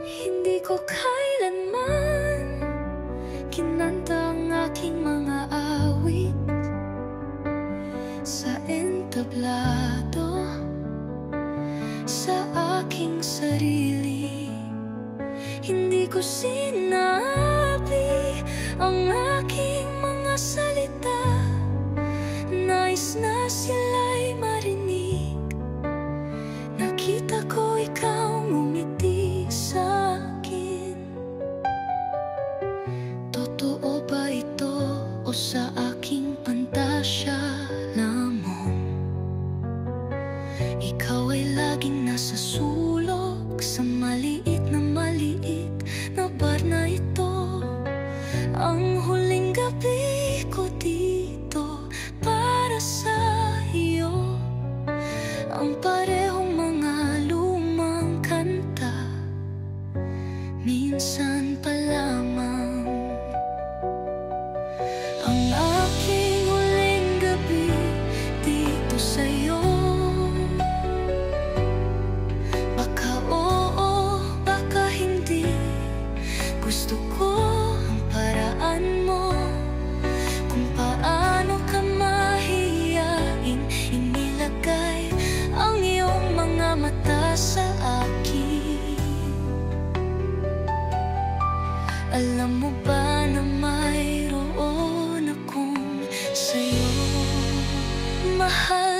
Hindi ko kailanman kinanta ang aking mga awit sa entablado sa aking sarili. Hindi ko sinabi ang aking mga salita, nais na sila'y marinig. Nakita ko ikaw ngumiti sa'kin. Totoo ba ito o sa aking pantasya lamang? Ikaw ay laging nasa sulok sa maliit na bar na ito. Ang huling gabi ko dito para sa iyo, ang parehong mga lumang kanta, minsan pa lamang. Ang aking huling gabi dito sa'yo, baka oo, baka hindi. Gusto ko ang paraan mo, kung paano ka mahiyain inilagay ang iyong mga mata sa akin. Alam mo ba na mayroon akong sa'yo, mahal